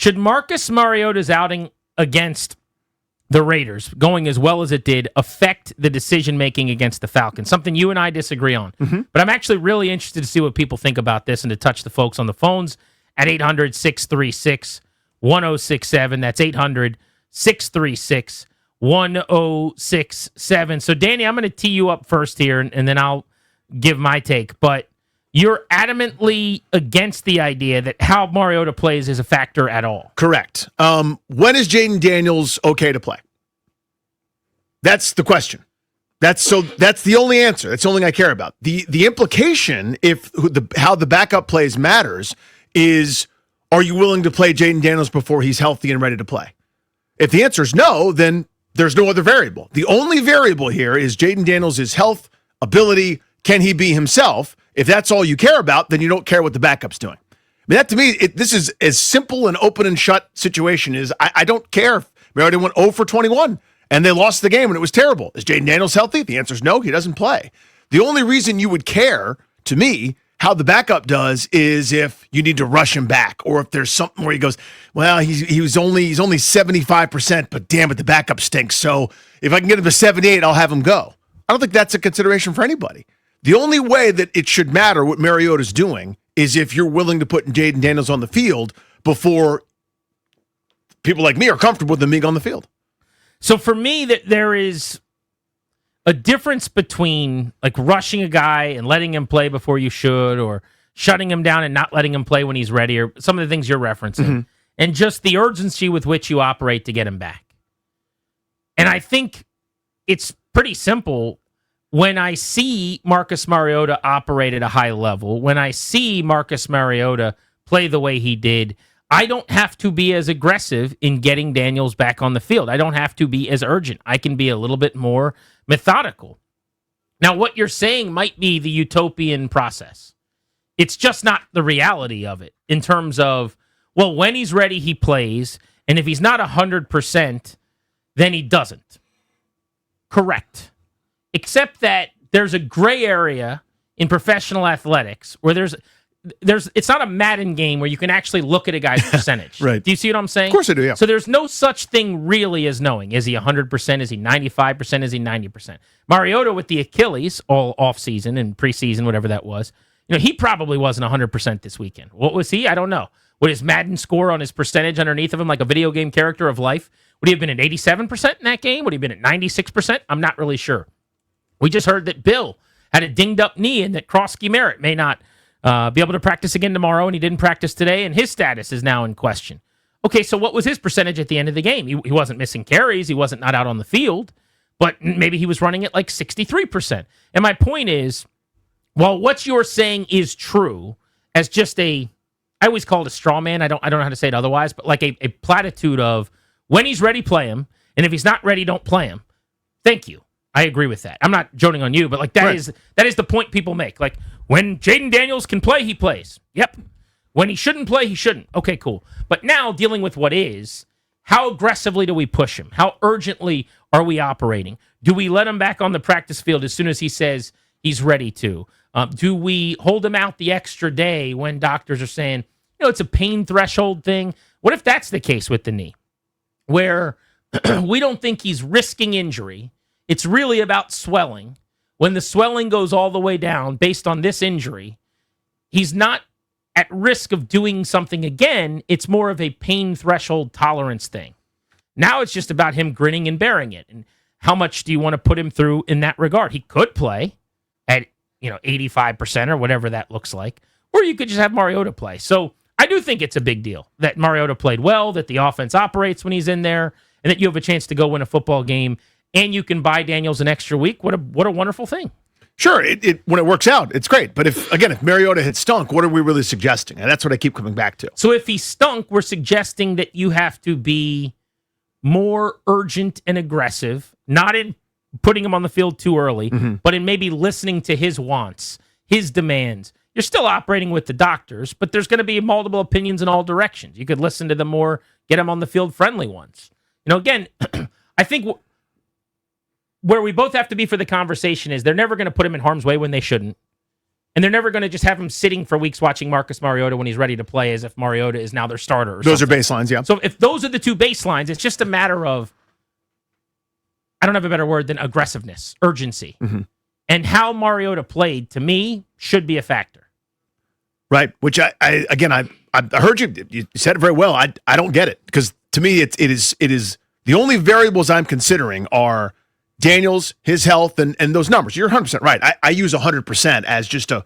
Should Marcus Mariota's outing against the Raiders, going as well as it did, affect the decision-making against the Falcons? Something you and I disagree on. Mm-hmm. But I'm actually really interested to see what people think about this and to touch the folks on the phones at 800-636-1067. That's 800-636-1067. So, Danny, I'm going to tee you up first here, and then I'll give my take. But you're adamantly against the idea that how Mariota plays is a factor at all. Correct. When is Jayden Daniels okay to play? That's the question. That's the only answer. That's the only thing I care about. The implication, how the backup plays matters, is are you willing to play Jayden Daniels before he's healthy and ready to play? If the answer is no, then there's no other variable. The only variable here is Jayden Daniels' health, ability, can he be himself? If that's all you care about, then you don't care what the backup's doing. I mean, that to me, this is as simple an open and shut situation as I don't care if Mariota went 0 for 21 and they lost the game and it was terrible. Is Jayden Daniels healthy? The answer is no, he doesn't play. The only reason you would care, to me, how the backup does is if you need to rush him back, or if there's something where he goes, well, he's only 75%, but damn it, the backup stinks. So if I can get him to 78, I'll have him go. I don't think that's a consideration for anybody. The only way that it should matter what Mariota's doing is if you're willing to put Jayden Daniels on the field before people like me are comfortable with him being on the field. So for me, that there is a difference between like rushing a guy and letting him play before you should, or shutting him down and not letting him play when he's ready, or some of the things you're referencing, and just the urgency with which you operate to get him back. And I think it's pretty simple. When I see Marcus Mariota operate at a high level, when I see Marcus Mariota play the way he did, I don't have to be as aggressive in getting Daniels back on the field. I don't have to be as urgent. I can be a little bit more methodical. Now, what you're saying might be the utopian process. It's just not the reality of it in terms of, well, when he's ready, he plays, and if he's not 100%, then he doesn't. Correct. Except that there's a gray area in professional athletics where there's it's not a Madden game where you can actually look at a guy's percentage. Right. Do you see what I'm saying? Of course I do, yeah. So there's no such thing really as knowing. Is he 100%? Is he 95%? Is he 90%? Mariota with the Achilles all offseason and preseason, whatever that was, he probably wasn't 100% this weekend. What was he? I don't know. Would his Madden score on his percentage underneath of him like a video game character of life? Would he have been at 87% in that game? Would he have been at 96%? I'm not really sure. We just heard that Bill had a dinged-up knee and that Krosky Merritt may not be able to practice again tomorrow, and he didn't practice today, and his status is now in question. Okay, so what was his percentage at the end of the game? He wasn't missing carries. He wasn't not out on the field, but maybe he was running at like 63%. And my point is, while what you're saying is true as just I always call it a straw man. I don't know how to say it otherwise, but like a platitude of when he's ready, play him, and if he's not ready, don't play him. Thank you. I agree with that. I'm not joning on you, but like that is the point people make. Like when Jayden Daniels can play, he plays. Yep. When he shouldn't play, he shouldn't. Okay, cool. But now dealing with what is, how aggressively do we push him? How urgently are we operating? Do we let him back on the practice field as soon as he says he's ready to? Do we hold him out the extra day when doctors are saying, it's a pain threshold thing? What if that's the case with the knee, where we don't think he's risking injury? It's really about swelling. When the swelling goes all the way down based on this injury, he's not at risk of doing something again. It's more of a pain threshold tolerance thing. Now it's just about him grinning and bearing it. And how much do you want to put him through in that regard? He could play at 85% or whatever that looks like, or you could just have Mariota play. So I do think it's a big deal that Mariota played well, that the offense operates when he's in there, and that you have a chance to go win a football game. And you can buy Daniels an extra week. What a wonderful thing. Sure, when it works out, it's great. But if Mariota had stunk, what are we really suggesting? And that's what I keep coming back to. So if he stunk, we're suggesting that you have to be more urgent and aggressive, not in putting him on the field too early, but in maybe listening to his wants, his demands. You're still operating with the doctors, but there's going to be multiple opinions in all directions. You could listen to the more, get him on the field friendly ones. Again, I think where we both have to be for the conversation is they're never going to put him in harm's way when they shouldn't. And they're never going to just have him sitting for weeks watching Marcus Mariota when he's ready to play as if Mariota is now their starter. Or those something. are baselines, yeah. So if those are the two baselines, it's just a matter of, I don't have a better word than aggressiveness, urgency. Mm-hmm. And how Mariota played, to me, should be a factor. Right, which I heard you said it very well. I don't get it, because to me it is the only variables I'm considering are Daniels, his health, and those numbers. You're 100% right. I use 100% as just as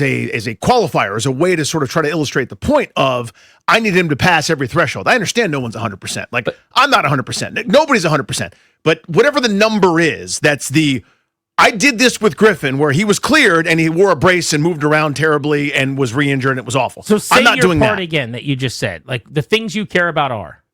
a qualifier, as a way to sort of try to illustrate the point of I need him to pass every threshold. I understand no one's 100%. Like, I'm not 100%. Nobody's 100%. But whatever the number is, I did this with Griffin where he was cleared and he wore a brace and moved around terribly and was re-injured and it was awful. So say I'm not your doing part that. Again that you just said. Like, the things you care about are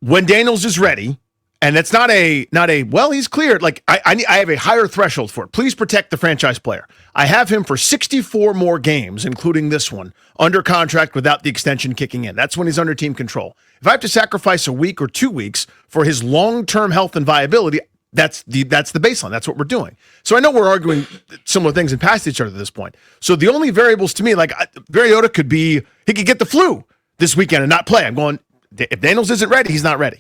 when Daniels is ready. And it's not a well, he's cleared. Like, I have a higher threshold for it. Please protect the franchise player. I have him for 64 more games, including this one, under contract without the extension kicking in. That's when he's under team control. If I have to sacrifice a week or 2 weeks for his long-term health and viability, that's the baseline. That's what we're doing. So I know we're arguing similar things and past each other at this point. So the only variables to me, like Mariota could get the flu this weekend and not play. I'm going, if Daniels isn't ready, he's not ready.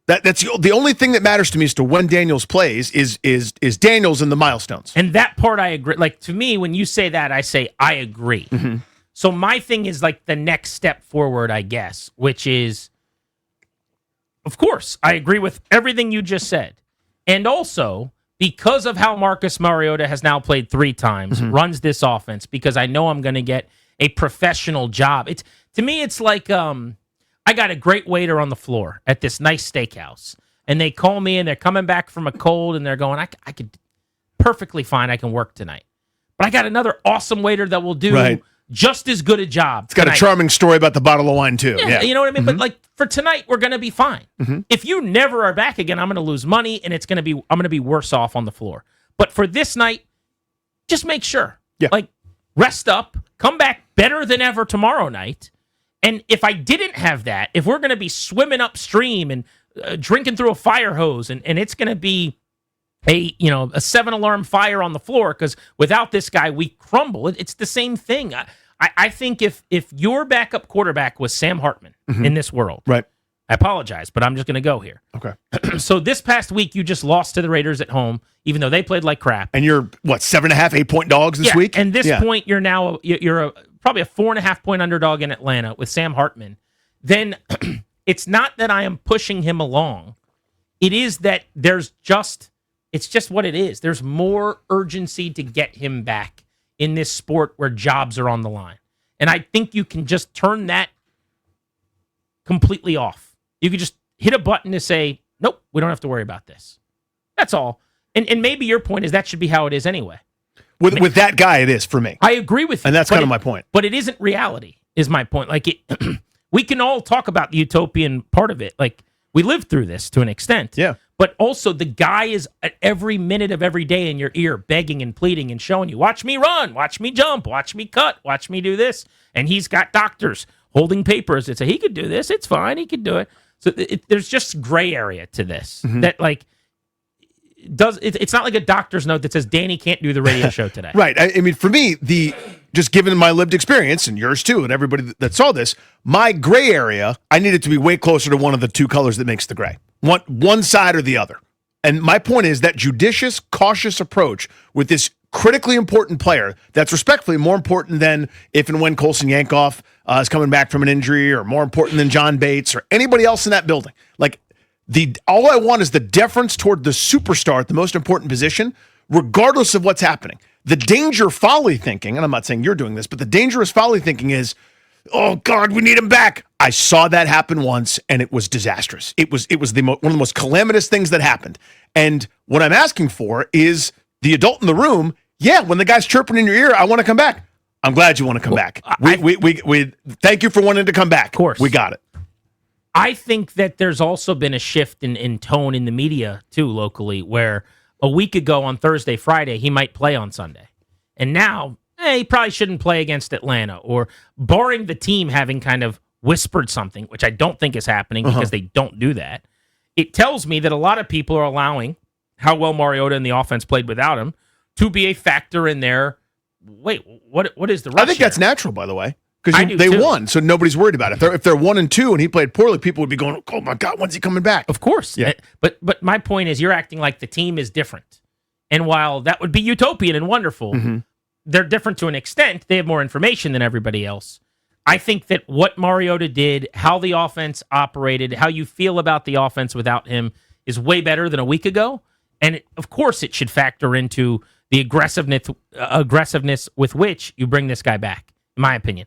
That's the only thing that matters to me as to when Daniels plays is Daniels and the milestones. And that part I agree. Like, to me, when you say that, I say I agree. Mm-hmm. So my thing is like the next step forward, I guess, which is, of course, I agree with everything you just said. And also, because of how Marcus Mariota has now played 3 times, runs this offense, because I know I'm going to get a professional job. To me, it's like I got a great waiter on the floor at this nice steakhouse, and they call me, and they're coming back from a cold, and they're going, I could perfectly fine, I can work tonight. But I got another awesome waiter that will do just as good a job. It's got tonight. a charming story about the bottle of wine, too. Yeah, you know what I mean? But like, for tonight, we're going to be fine. If you never are back again, I'm going to lose money, and I'm going to be worse off on the floor. But for this night, just make sure. Yeah. Like, rest up, come back better than ever tomorrow night. And if I didn't have that, if we're going to be swimming upstream and drinking through a fire hose, and it's going to be a 7-alarm fire on the floor, because without this guy, we crumble. It's the same thing. I think if your backup quarterback was Sam Hartman in this world, right? I apologize, but I'm just going to go here. Okay. So this past week, you just lost to the Raiders at home, even though they played like crap. And you're, 7.5, 8-point dogs this week? And this point, you're now probably a 4.5-point underdog in Atlanta with Sam Hartman. Then it's not that I am pushing him along. It is that it's just what it is. There's more urgency to get him back in this sport where jobs are on the line. And I think you can just turn that completely off. You could just hit a button to say, nope, we don't have to worry about this. That's all. And maybe your point is that should be how it is anyway. With that guy, it is for me. I agree with you. And that's kind of my point. But it isn't reality, is my point. Like, we can all talk about the utopian part of it. Like, we lived through this to an extent. Yeah. But also, the guy is at every minute of every day in your ear, begging and pleading and showing you, watch me run, watch me jump, watch me cut, watch me do this. And he's got doctors holding papers that say, he could do this, it's fine, he could do it. So there's just gray area to this that, like, it's not like a doctor's note that says Danny can't do the radio show today. Right. I mean, for me, just given my lived experience, and yours too, and everybody that saw this, my gray area, I need it to be way closer to one of the two colors that makes the gray. One side or the other. And my point is that judicious, cautious approach with this critically important player that's respectfully more important than if and when Colson Yankoff is coming back from an injury, or more important than John Bates or anybody else in that building. Like, all I want is the deference toward the superstar at the most important position, regardless of what's happening. The danger folly thinking, and I'm not saying you're doing this, but the dangerous folly thinking is, oh God, we need him back. I saw that happen once, and it was disastrous. It was one of the most calamitous things that happened. And what I'm asking for is the adult in the room. Yeah, when the guy's chirping in your ear, I want to come back. I'm glad you want to come back. We thank you for wanting to come back. Of course, we got it. I think that there's also been a shift in tone in the media, too, locally, where a week ago on Thursday, Friday, he might play on Sunday. And now, he probably shouldn't play against Atlanta, or barring the team having kind of whispered something, which I don't think is happening because they don't do that. It tells me that a lot of people are allowing how well Mariota and the offense played without him to be a factor in there. Wait, what is the rush I think here? that's natural, by the way, I because do they too. won, so nobody's worried about it. If they're 1-2 and he played poorly, people would be going, "Oh my God, when's he coming back?" Of course. Yeah. But my point is, you're acting like the team is different. And while that would be utopian and wonderful, they're different to an extent. They have more information than everybody else. I think that what Mariota did, how the offense operated, how you feel about the offense without him is way better than a week ago. And of course, it should factor into the aggressiveness with which you bring this guy back, in my opinion.